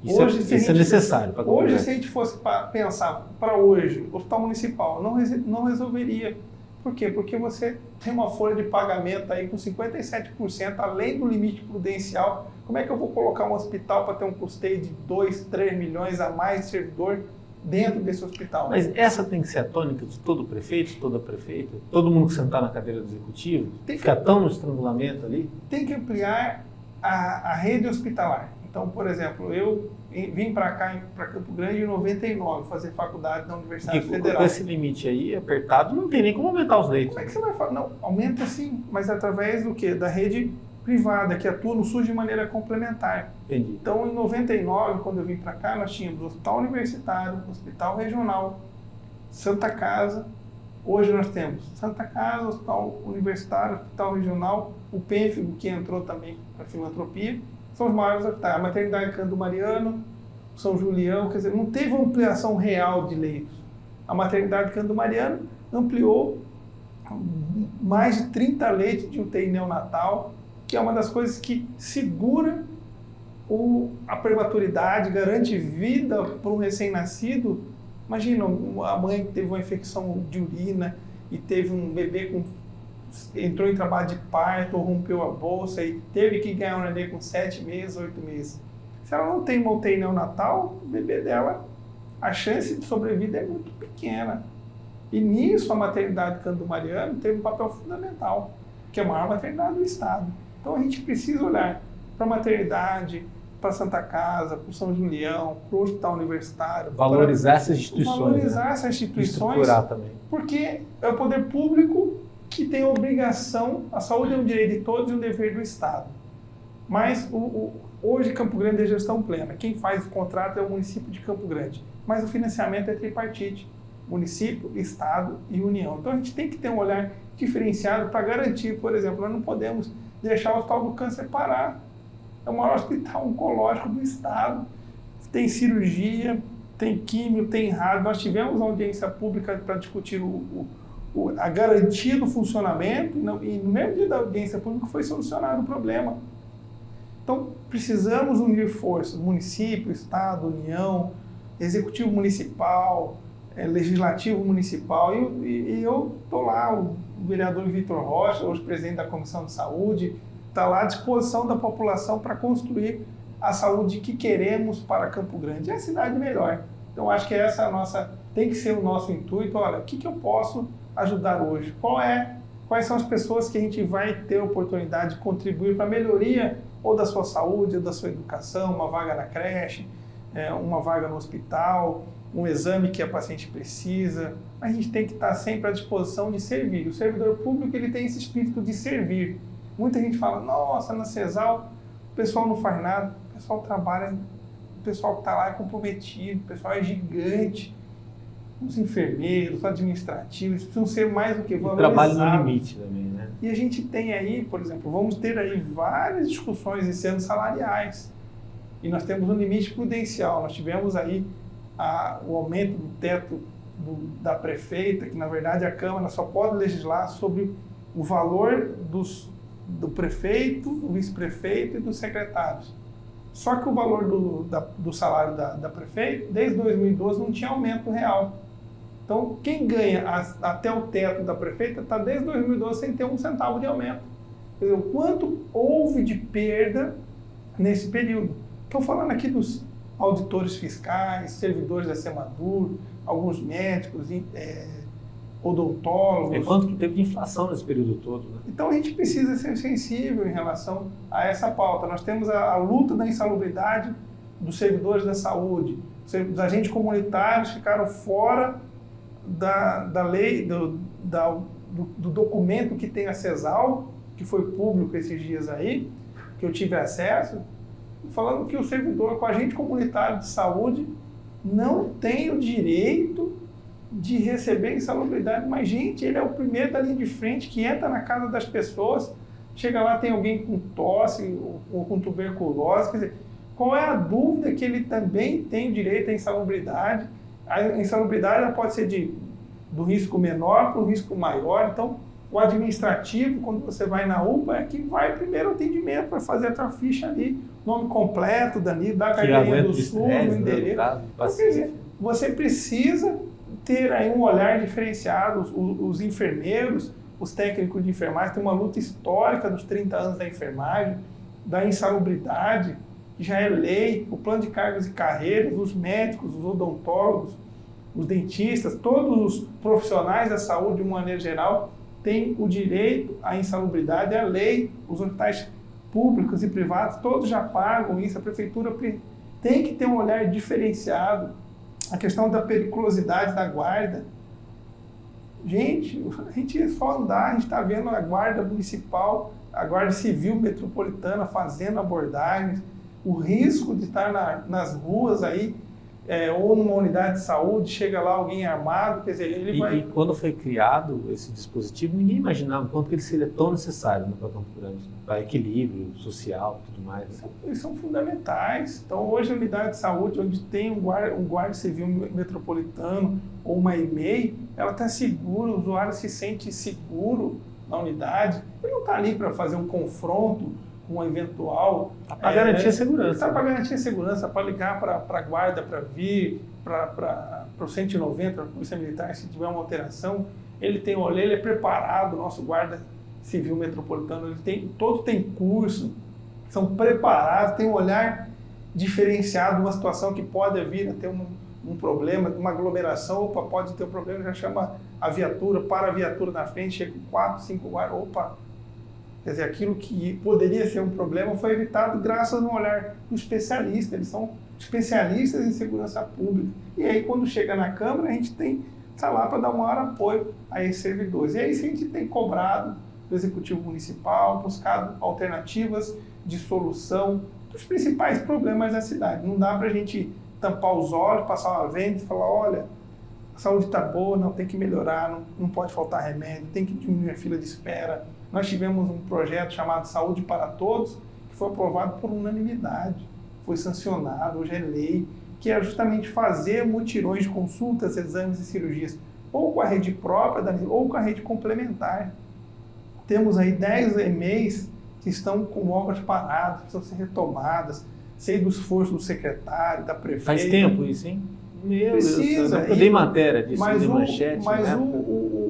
Isso é necessário para hoje, se a gente fosse pensar para hoje, o hospital municipal não resolveria. Por quê? Porque você tem uma folha de pagamento aí com 57%, além do limite prudencial. Como é que eu vou colocar um hospital para ter um custeio de 2, 3 milhões a mais de servidor dentro desse hospital? Mas essa tem que ser a tônica de todo prefeito, toda prefeita, todo mundo que sentar na cadeira do executivo, ficar tão no estrangulamento ali? Tem que ampliar a rede hospitalar. Então, por exemplo, eu vim para cá, para Campo Grande, em 99, fazer faculdade na Universidade Federal. Com esse limite aí apertado, não tem nem como aumentar os leitos. Como é que você vai falar? Não, aumenta sim, mas através do quê? Da rede privada, que atua no SUS de maneira complementar. Entendi. Então, em 99, quando eu vim para cá, nós tínhamos Hospital Universitário, Hospital Regional, Santa Casa. Hoje nós temos Santa Casa, Hospital Universitário, Hospital Regional, o Pênfigo, que entrou também para a filantropia. São os maiores hospitais. A Maternidade Cândido Mariano, São Julião, quer dizer, não teve uma ampliação real de leitos. A Maternidade Cândido Mariano ampliou mais de 30 leitos de UTI neonatal, que é uma das coisas que segura a prematuridade, garante vida para um recém-nascido. Imagina, a mãe teve uma infecção de urina e teve um bebê entrou em trabalho de parto, rompeu a bolsa e teve que ganhar um neném com 7 meses, 8 meses. Se ela não tem uma UTI neonatal, o bebê dela, a chance de sobrevida é muito pequena. E nisso a Maternidade Cândido Mariano teve um papel fundamental, que é a maior maternidade do estado. Então a gente precisa olhar para a maternidade, para a Santa Casa, para o São Julião, para o Hospital Universitário. Valorizar essas instituições. Valorizar essas instituições, também. porque é o poder público que tem a obrigação, a saúde é um direito de todos e um dever do Estado. Mas hoje Campo Grande é gestão plena. Quem faz o contrato é o município de Campo Grande. Mas o financiamento é tripartite. Município, Estado e União. Então a gente tem que ter um olhar diferenciado para garantir, por exemplo, nós não podemos deixar o Hospital do Câncer parar. É o maior hospital oncológico do Estado. Tem cirurgia, tem químio, tem rádio. Nós tivemos uma audiência pública para discutir a garantia do funcionamento e no mesmo dia da audiência pública foi solucionado o problema. Então, precisamos unir forças, município, Estado, União, Executivo Municipal, Legislativo Municipal, e eu estou lá, o vereador Vitor Rocha, hoje presidente da Comissão de Saúde, está lá à disposição da população para construir a saúde que queremos para Campo Grande. É a cidade melhor. Então, acho que essa tem que ser o nosso intuito. Olha, o que eu posso ajudar hoje? Quais são as pessoas que a gente vai ter a oportunidade de contribuir para a melhoria ou da sua saúde, ou da sua educação, uma vaga na creche, uma vaga no hospital, um exame que a paciente precisa. A gente tem que estar sempre à disposição de servir. O servidor público ele tem esse espírito de servir. Muita gente fala, nossa, na CESAL o pessoal não faz nada, o pessoal trabalha, o pessoal que está lá é comprometido, o pessoal é gigante. Os enfermeiros, os administrativos, precisam ser mais do que valorizados. Trabalho no limite também, né? E a gente tem aí, por exemplo, vamos ter aí várias discussões esse ano salariais. E nós temos um limite prudencial. Nós tivemos aí o aumento do teto da prefeita, que na verdade a Câmara só pode legislar sobre o valor do prefeito, do vice-prefeito e dos secretários. Só que o valor do salário da prefeita, desde 2012, não tinha aumento real. Então, quem ganha até o teto da prefeita está desde 2012 sem ter um centavo de aumento. Quer dizer, o quanto houve de perda nesse período. Estou falando aqui dos auditores fiscais, servidores da Semadur, alguns médicos, odontólogos. Quanto que teve de inflação nesse período todo, né? Então a gente precisa ser sensível em relação a essa pauta. Nós temos a luta da insalubridade dos servidores da saúde. Os agentes comunitários ficaram fora da lei, do documento que tem a CESAL, que foi público esses dias aí, que eu tive acesso, falando que o servidor com agente comunitário de saúde não tem o direito de receber insalubridade. Mas, gente, ele é o primeiro da linha de frente que entra na casa das pessoas, chega lá, tem alguém com tosse ou com tuberculose, quer dizer, qual é a dúvida que ele também tem o direito à insalubridade? A insalubridade ela pode ser do risco menor para o risco maior. Então, o administrativo, quando você vai na UPA, é que vai primeiro atendimento para fazer a tua ficha ali, nome completo, da carteirinha do SUS, o endereço. Então, quer dizer, você precisa ter aí um olhar diferenciado. Os enfermeiros, os técnicos de enfermagem, tem uma luta histórica dos 30 anos da enfermagem, da insalubridade, que já é lei, o plano de cargos e carreiras, os médicos, os odontólogos, os dentistas, todos os profissionais da saúde, de uma maneira geral, têm o direito à insalubridade, é a lei, os hospitais públicos e privados, todos já pagam isso, a prefeitura tem que ter um olhar diferenciado. A questão da periculosidade da guarda. Gente, a gente é só andar, a gente está vendo a guarda municipal, a guarda civil metropolitana fazendo abordagens, o risco de estar nas ruas aí, ou numa unidade de saúde, chega lá alguém armado, quer dizer, ele vai... E quando foi criado esse dispositivo, ninguém imaginava o quanto que ele seria tão necessário para Campo Grande, para equilíbrio social e tudo mais. Eles são fundamentais. Então, hoje a unidade de saúde, onde tem um guarda civil metropolitano ou uma EMEI, ela está segura, o usuário se sente seguro na unidade. Ele não está ali para fazer um confronto com um eventual... Para garantir a segurança. Está para garantir a segurança, para ligar para a guarda, para vir, para o 190, para a Polícia Militar, se tiver uma alteração. Ele tem olhar, ele é preparado, o nosso guarda civil metropolitano, todos têm curso, são preparados, têm um olhar diferenciado, uma situação que pode vir a ter um problema, uma aglomeração, opa, pode ter um problema, já chama a viatura, para a viatura na frente, chega com 4, 5 guardas, opa. Quer dizer, aquilo que poderia ser um problema foi evitado graças ao olhar do especialista. Eles são especialistas em segurança pública. E aí, quando chega na Câmara, a gente está lá para dar o maior apoio a esses servidores. E aí, a gente tem cobrado do Executivo Municipal, buscado alternativas de solução dos principais problemas da cidade. Não dá para a gente tampar os olhos, passar uma venda e falar, olha, a saúde está boa, não tem que melhorar, não pode faltar remédio, tem que diminuir a fila de espera. Nós tivemos um projeto chamado Saúde para Todos, que foi aprovado por unanimidade, foi sancionado, hoje é lei, que é justamente fazer mutirões de consultas, exames e cirurgias, ou com a rede própria, ou com a rede complementar. Temos aí 10 EMEIs que estão com obras paradas, precisam ser retomadas, sei do esforço do secretário, da prefeita. Faz tempo isso, hein? Meu Precisa. Deus, eu dei matéria disso, mas de manchete. Mas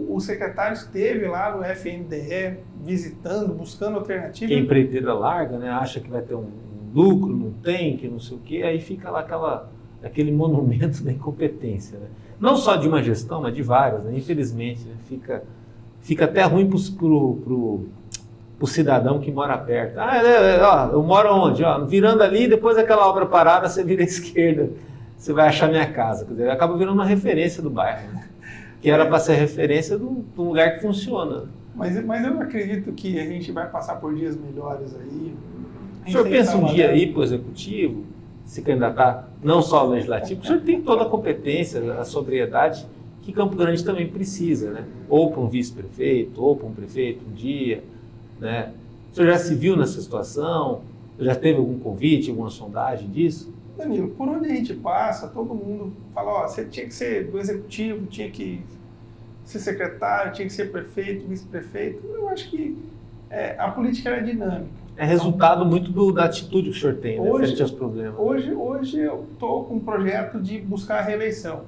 o secretário esteve lá no FNDE, visitando, buscando alternativas. Que a empreiteira larga, né? Acha que vai ter um lucro, não tem, que não sei o quê, aí fica lá aquele monumento da incompetência, né? Não só de uma gestão, mas de várias, né? Infelizmente, né? Fica até ruim pro cidadão que mora perto. Eu moro onde? Virando ali, depois daquela obra parada, você vira à esquerda. Você vai achar minha casa. Quer dizer, acaba virando uma referência do bairro, né? Que era para ser referência de um lugar que funciona. Mas eu acredito que a gente vai passar por dias melhores aí. O senhor pensa um dia aí para o Executivo, se candidatar não só ao Legislativo, o senhor tem toda a competência, a sobriedade que Campo Grande também precisa, né? Ou para um vice-prefeito, ou para um prefeito um dia, né? O senhor já se viu nessa situação? Já teve algum convite, alguma sondagem disso? Danilo, por onde a gente passa, todo mundo fala, você tinha que ser do Executivo, tinha que ser secretário, tinha que ser prefeito, vice-prefeito. Eu acho que a política é dinâmica. É resultado muito da atitude que o senhor tem, né, frente aos problemas. Hoje eu estou com um projeto de buscar a reeleição,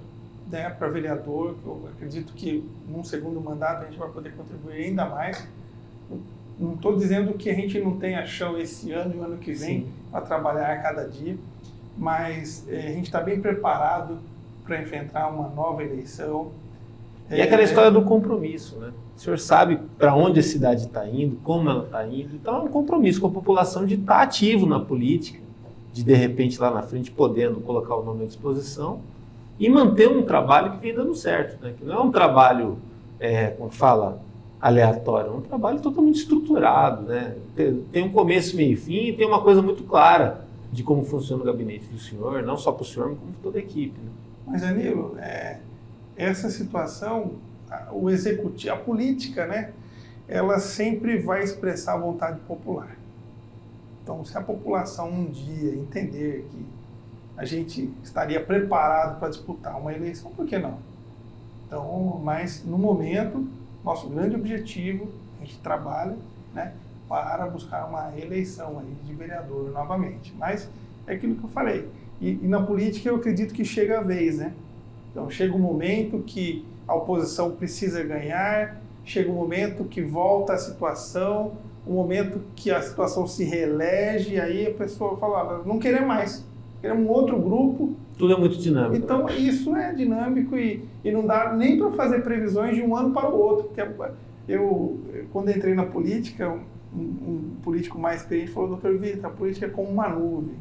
né, para vereador, que eu acredito que num segundo mandato a gente vai poder contribuir ainda mais. Não estou dizendo que a gente não tenha chão esse ano e o ano que vem para trabalhar a cada dia, mas a gente está bem preparado para enfrentar uma nova eleição. E aquela história do compromisso, né? O senhor sabe para onde a cidade está indo, como ela está indo, então é um compromisso com a população de estar ativo na política, de repente lá na frente podendo colocar o nome à disposição e manter um trabalho que vem dando certo, né? Que não é um trabalho, como fala, aleatório, é um trabalho totalmente estruturado, né? Tem um começo, meio e fim, e tem uma coisa muito clara de como funciona o gabinete do senhor, não só para o senhor, mas como para toda a equipe, né? Mas, Danilo, essa situação, o executivo, a política, né, ela sempre vai expressar a vontade popular. Então, se a população um dia entender que a gente estaria preparado para disputar uma eleição, por que não? Então, mas no momento, nosso grande objetivo, a gente trabalha, né, para buscar uma eleição aí de vereador novamente. Mas é aquilo que eu falei. E na política eu acredito que chega a vez, né? Então chega um momento que a oposição precisa ganhar, chega um momento que volta a situação, um momento que a situação se reelege, e aí a pessoa fala, não queremos mais, queremos um outro grupo. Tudo é muito dinâmico. Então isso é dinâmico e não dá nem para fazer previsões de um ano para o outro. Porque eu, quando entrei na política, um político mais experiente falou, doutor Vitor, a política é como uma nuvem.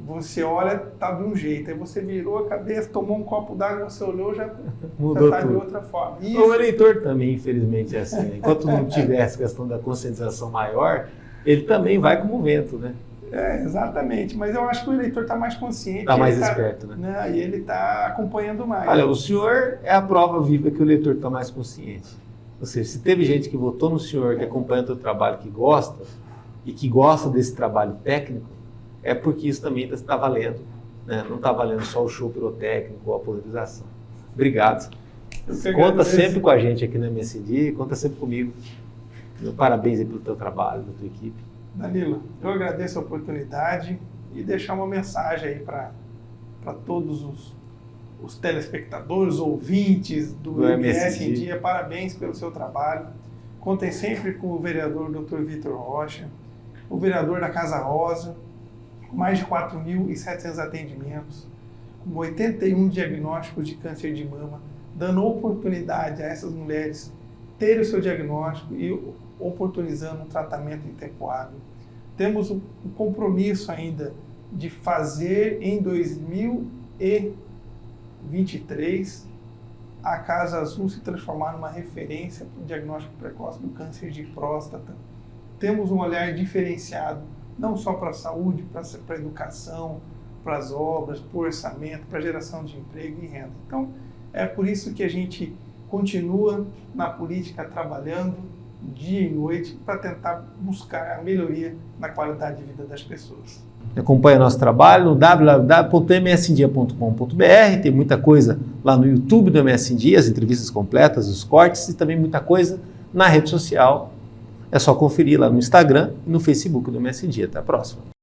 Você olha, tá de um jeito, aí você virou a cabeça, tomou um copo d'água, você olhou, já está de outra forma. Isso. O eleitor também, infelizmente, é assim. Enquanto não tiver essa questão da conscientização maior, ele também vai como vento, né? Exatamente. Mas eu acho que o eleitor está mais consciente. Está mais esperto, né? E ele está acompanhando mais. Olha, o senhor é a prova viva que o eleitor está mais consciente. Ou seja, se teve gente que votou no senhor, que acompanha o seu trabalho, que gosta, e que gosta desse trabalho técnico, é porque isso também está valendo, né? Não está valendo só o show pirotécnico ou a polarização. Obrigado. Conta sempre com a gente aqui na MSD, conta sempre comigo. Meu parabéns aí pelo teu trabalho, da tua equipe. Danilo, eu agradeço a oportunidade e deixar uma mensagem aí para todos os telespectadores, ouvintes do MS em Dia. Parabéns pelo seu trabalho. Contem sempre com o vereador Dr. Vitor Rocha, o vereador da Casa Rosa, com mais de 4.700 atendimentos, com 81 diagnósticos de câncer de mama, dando oportunidade a essas mulheres ter o seu diagnóstico e oportunizando um tratamento em tempo hábil. Temos o compromisso ainda de fazer em 2023 a Casa Azul se transformar numa referência para o diagnóstico precoce do câncer de próstata. Temos um olhar diferenciado, não só para a saúde, para a educação, para as obras, para o orçamento, para a geração de emprego e renda. Então, é por isso que a gente continua na política trabalhando dia e noite para tentar buscar a melhoria na qualidade de vida das pessoas. Acompanhe nosso trabalho no www.msindia.com.br, tem muita coisa lá no YouTube do MS em Dia, as entrevistas completas, os cortes e também muita coisa na rede social. É só conferir lá no Instagram e no Facebook do MS em Dia. Até a próxima.